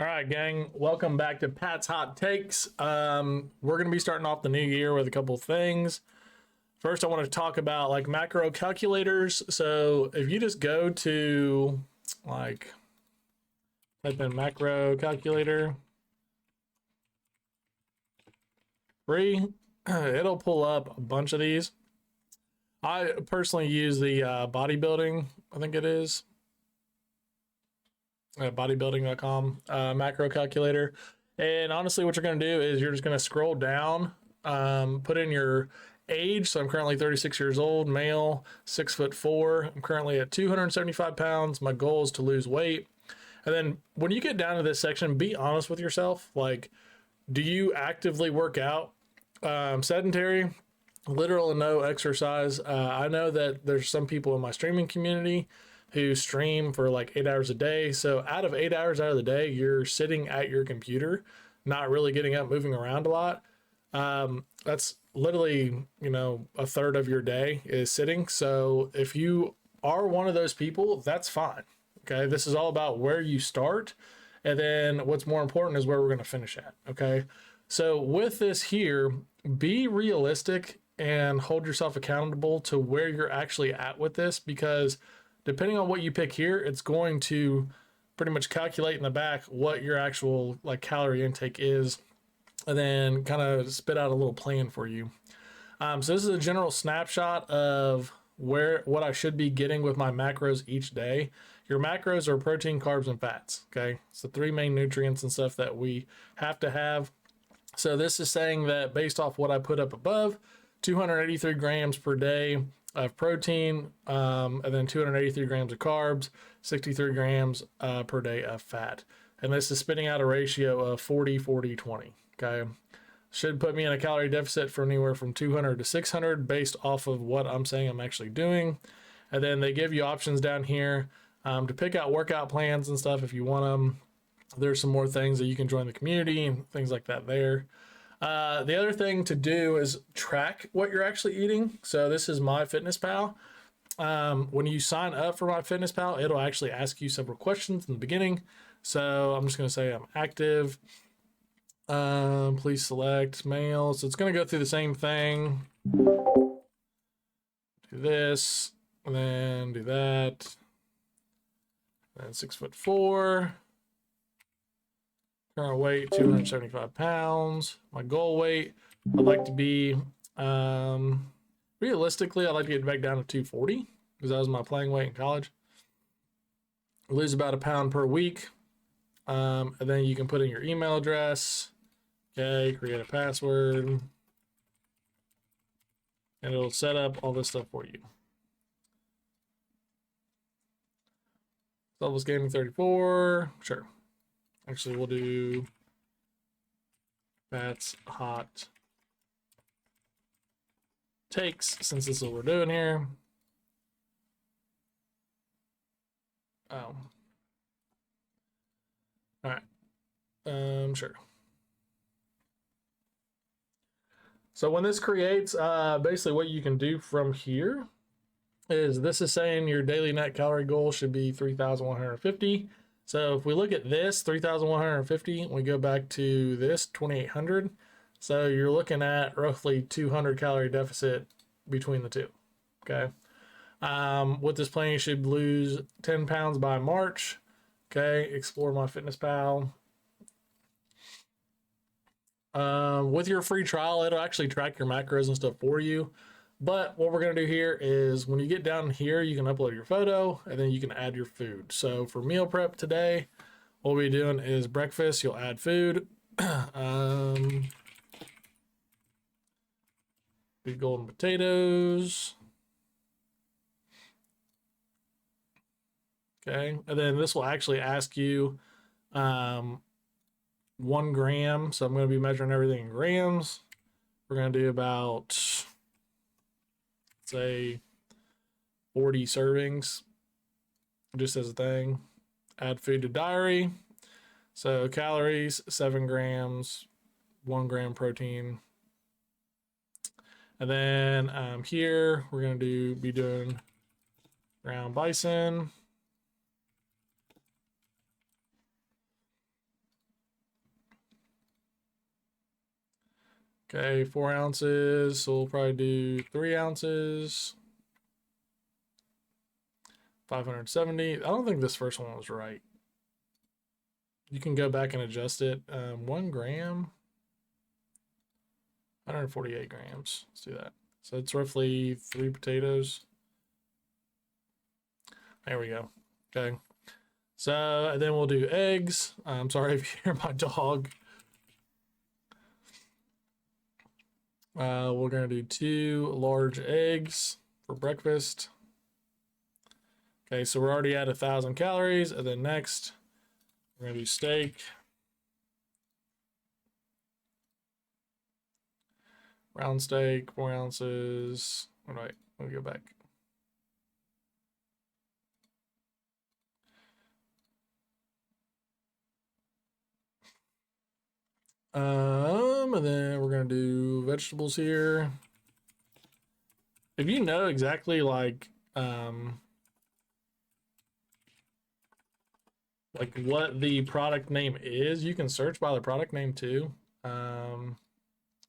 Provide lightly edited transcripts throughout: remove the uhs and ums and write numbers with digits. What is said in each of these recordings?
All right, gang. Welcome back to Pat's Hot Takes. We're going to be starting off the new year with a couple of things. First, I want to talk about like macro calculators. So if you just go to like type in macro calculator free, it'll pull up a bunch of these. I personally use the bodybuilding, I think it is, bodybuilding.com macro calculator. And honestly, what you're going to do is you're just going to scroll down, put in your age. So I'm currently 36 years old, male, 6'4". I'm currently at 275 pounds. My goal is to lose weight. And then when you get down to this section, be honest with yourself. Like, do you actively work out? Sedentary, literal and no exercise. I know that there's some people in my streaming community who stream for like 8 hours a day. So out of 8 hours out of the day, you're sitting at your computer, not really getting up, moving around a lot. That's literally, a third of your day is sitting. So if you are one of those people, that's fine. Okay. This is all about where you start. And then what's more important is where we're going to finish at. Okay. So with this here, be realistic and hold yourself accountable to where you're actually at with this, because depending on what you pick here, it's going to pretty much calculate in the back what your actual like calorie intake is, and then kind of spit out a little plan for you. So this is a general snapshot of what I should be getting with my macros each day. Your macros are protein, carbs, and fats. Okay, it's the three main nutrients and stuff that we have to have. So this is saying that based off what I put up above, 283 grams per day of protein, and then 283 grams of carbs, 63 grams per day of fat. And this is spitting out a ratio of 40, 40, 20. Okay. Should put me in a calorie deficit for anywhere from 200 to 600 based off of what I'm saying I'm actually doing. And then they give you options down here to pick out workout plans and stuff if you want them. There's some more things that you can join the community and things like that there. The other thing to do is track what you're actually eating. So this is MyFitnessPal. When you sign up for MyFitnessPal, it'll actually ask you several questions in the beginning. So I'm just going to say I'm active. Please select male. So it's going to go through the same thing. Do this, and then do that. And 6'4". Current weight 275 pounds. My goal weight, I'd like to be realistically, I'd like to get back down to 240 because that was my playing weight in college. Lose about a pound per week. And then you can put in your email address. Okay, create a password. And it'll set up all this stuff for you. Selfless Gaming 34. Sure. Actually, we'll do Pat's Hot Takes since this is what we're doing here. Oh. All right. Sure. So when this creates, basically what you can do from here is this is saying your daily net calorie goal should be 3,150. So if we look at this 3,150, we go back to this 2,800. So you're looking at roughly 200 calorie deficit between the two. Okay. With this plan, you should lose 10 pounds by March. Okay. Explore MyFitnessPal. With your free trial, it'll actually track your macros and stuff for you. But what we're going to do here is when you get down here, you can upload your photo and then you can add your food. So for meal prep today, what we're doing is breakfast, you'll add food. Big golden potatoes. Okay. And then this will actually ask you 1 gram. So I'm going to be measuring everything in grams. We're going to do about, say, 40 servings just as a thing. Add food to diary. So calories, 7 grams, 1 gram protein. And then here we're going to be doing ground bison. Okay, 4 ounces. So we'll probably do 3 ounces. 570. I don't think this first one was right. You can go back and adjust it. 1 gram. 148 grams. Let's do that. So it's roughly 3 potatoes. There we go. Okay. So and then we'll do eggs. I'm sorry if you hear my dog. We're gonna do 2 large eggs for breakfast. Okay, so we're already at 1,000 calories, and then next we're gonna do steak. Round steak, 4 ounces. All right, let me go back. And then we're gonna do vegetables here. If you know exactly like what the product name is, you can search by the product name too.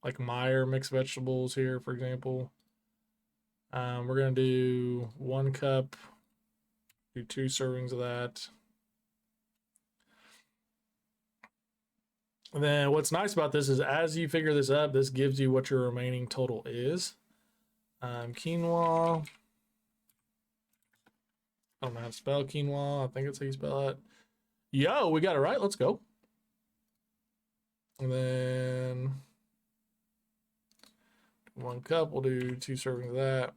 Like Meyer mixed vegetables here, for example. We're gonna do 1 cup, do 2 servings of that. And then what's nice about this is as you figure this up, this gives you what your remaining total is. Quinoa. I don't know how to spell quinoa. I think it's how you spell it. Yo, we got it right. Let's go. And then 1 cup. We'll do 2 servings of that.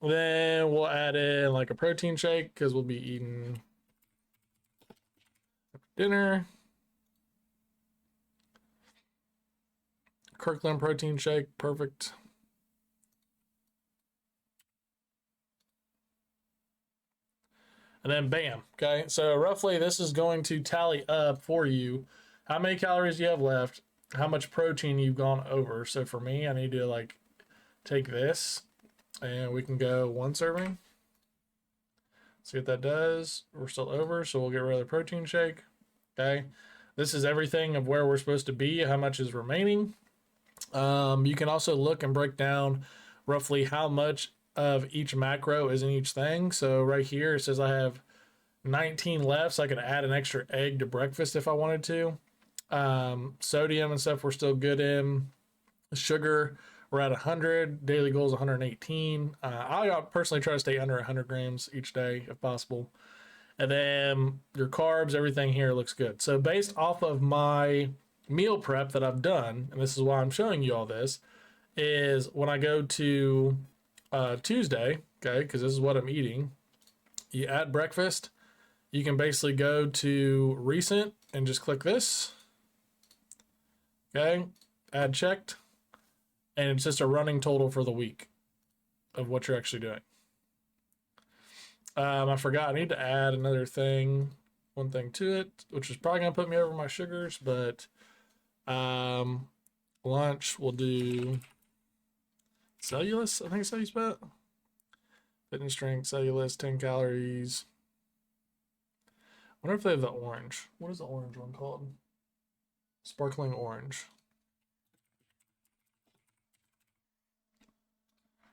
Then we'll add in like a protein shake because we'll be eating dinner. Kirkland protein shake, perfect. And then bam, okay? So roughly this is going to tally up for you how many calories you have left, how much protein you've gone over. So for me, I need to like take this and we can go 1 serving. See what that does. We're still over, so we'll get rid of the protein shake. Okay. This is everything of where we're supposed to be, how much is remaining. You can also look and break down roughly how much of each macro is in each thing. So right here it says I have 19 left, so I could add an extra egg to breakfast if I wanted to. Sodium and stuff we're still good in. Sugar, we're at 100. Daily goal is 118. I personally try to stay under 100 grams each day if possible. And then your carbs, everything here looks good. So based off of my meal prep that I've done, and this is why I'm showing you all this, is when I go to Tuesday, okay, because this is what I'm eating, you add breakfast, you can basically go to recent and just click this, okay, add checked, and it's just a running total for the week of what you're actually doing. I forgot, I need to add another thing, one thing to it, which is probably gonna put me over my sugars, but lunch we'll do cellulose, I think it's how you spell it. Fitness drink, cellulose, 10 calories. I wonder if they have the orange. What is the orange one called? Sparkling orange.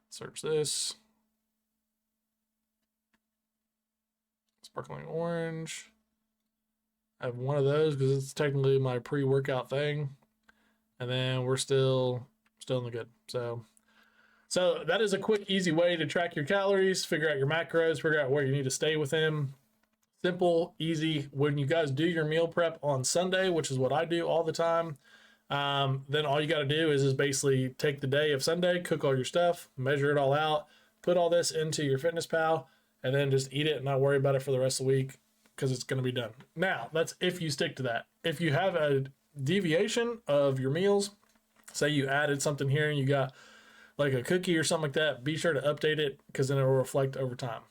Search this. Sparkling orange. I have one of those because it's technically my pre-workout thing. And then we're still in the good. So that is a quick, easy way to track your calories, figure out your macros, figure out where you need to stay within. Simple, easy. When you guys do your meal prep on Sunday, which is what I do all the time, then all you got to do is basically take the day of Sunday, cook all your stuff, measure it all out, put all this into your FitnessPal, and then just eat it and not worry about it for the rest of the week because it's going to be done. Now, that's if you stick to that. If you have a deviation of your meals, say you added something here and you got like a cookie or something like that, be sure to update it because then it will reflect over time.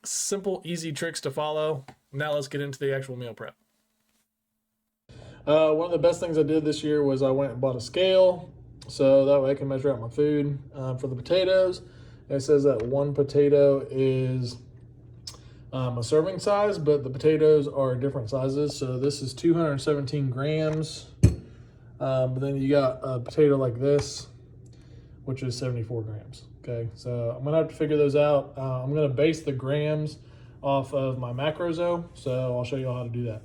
Simple, easy tricks to follow. Now let's get into the actual meal prep. One of the best things I did this year was I went and bought a scale so that way I can measure out my food. For the potatoes, it says that 1 potato is a serving size, but the potatoes are different sizes. So this is 217 grams. But then you got a potato like this, which is 74 grams. Okay, so I'm gonna have to figure those out. I'm gonna base the grams off of my macros though, so I'll show you all how to do that.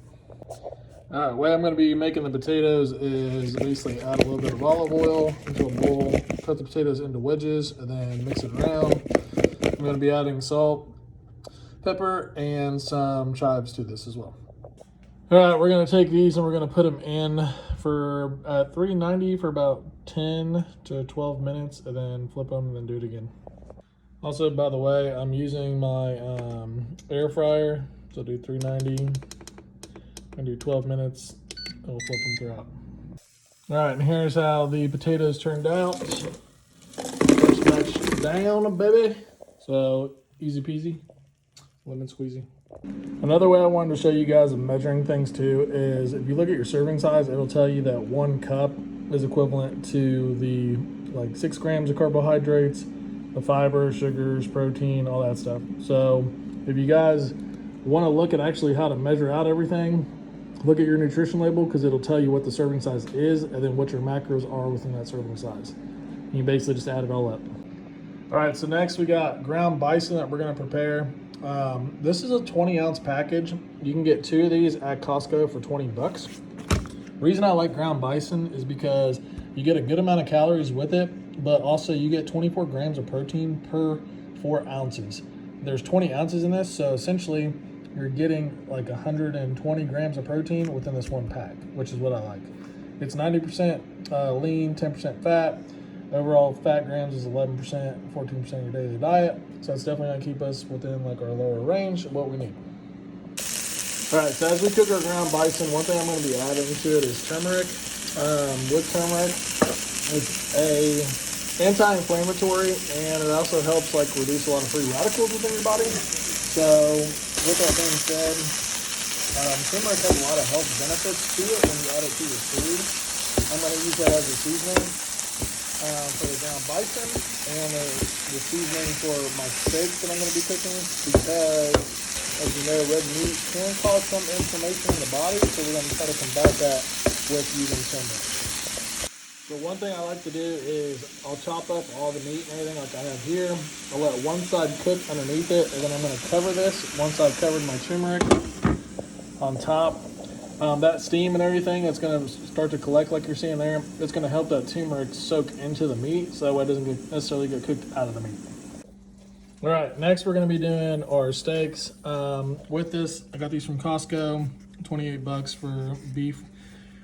All right, the way I'm gonna be making the potatoes is basically add a little bit of olive oil into a bowl, cut the potatoes into wedges, and then mix it around. I'm gonna be adding salt, pepper, and some chives to this as well. All right, we're gonna take these and we're gonna put them in for at 390 for about 10 to 12 minutes, and then flip them and then do it again. Also, by the way, I'm using my air fryer, so do 390 and do 12 minutes, and we'll flip them throughout. All right, and here's how the potatoes turned out. First batch down, baby. So easy peasy, lemon squeezy. Another way I wanted to show you guys of measuring things too is if you look at your serving size, it'll tell you that 1 cup is equivalent to the like 6 grams of carbohydrates, the fiber, sugars, protein, all that stuff. So if you guys want to look at actually how to measure out everything, look at your nutrition label because it'll tell you what the serving size is and then what your macros are within that serving size. And you basically just add it all up. All right, so next we got ground bison that we're going to prepare. This is a 20-ounce package. You can get 2 of these at Costco for 20 bucks. Reason I like ground bison is because you get a good amount of calories with it, but also you get 24 grams of protein per 4 ounces. There's 20 ounces in this, so essentially you're getting like 120 grams of protein within this one pack, which is what I like. It's 90% lean, 10% fat. Overall fat grams is 11%, 14% of your daily diet. So it's definitely gonna keep us within like our lower range of what we need. All right, so as we cook our ground bison, one thing I'm gonna be adding to it is turmeric. With turmeric, it's a anti-inflammatory and it also helps like reduce a lot of free radicals within your body. So with that being said, turmeric has a lot of health benefits to it when you add it to your food. I'm gonna use that as a seasoning. For the ground bison and the seasoning for my steaks that I'm going to be cooking, because as you know, red meat can cause some inflammation in the body, so we're going to try to combat that with using turmeric. So one thing I like to do is I'll chop up all the meat and everything like I have here. I'll let one side cook underneath it, and then I'm going to cover this once I've covered my turmeric on top. That steam and everything that's going to start to collect like you're seeing there, it's going to help that turmeric soak into the meat so that way it doesn't necessarily get cooked out of the meat. All right, next we're going to be doing our steaks. With this, I got these from Costco, 28 bucks for beef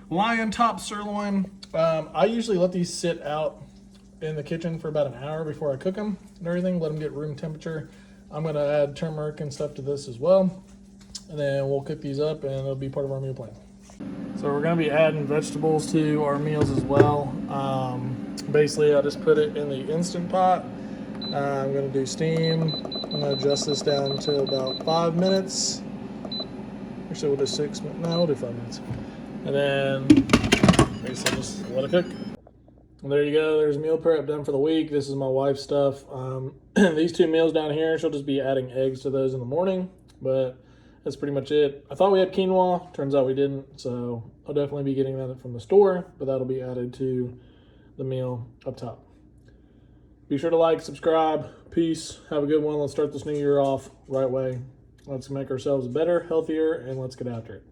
lion top sirloin. I usually let these sit out in the kitchen for about an hour before I cook them and everything, let them get room temperature. I'm going to add turmeric and stuff to this as well. And then we'll cook these up and it'll be part of our meal plan. So we're gonna be adding vegetables to our meals as well. Basically I just put it in the Instant Pot. I'm gonna do steam. I'm gonna adjust this down to about 5 minutes. Actually we'll do 6 minutes, no, we'll do 5 minutes. And then basically just let it cook. And there you go, there's meal prep done for the week. This is my wife's stuff. These 2 meals down here, she'll just be adding eggs to those in the morning, but that's pretty much it. I thought we had quinoa, turns out we didn't, so I'll definitely be getting that from the store, but that'll be added to the meal up top. Be sure to like, subscribe, peace, have a good one. Let's start this new year off right way. Let's make ourselves better, healthier, and let's get after it.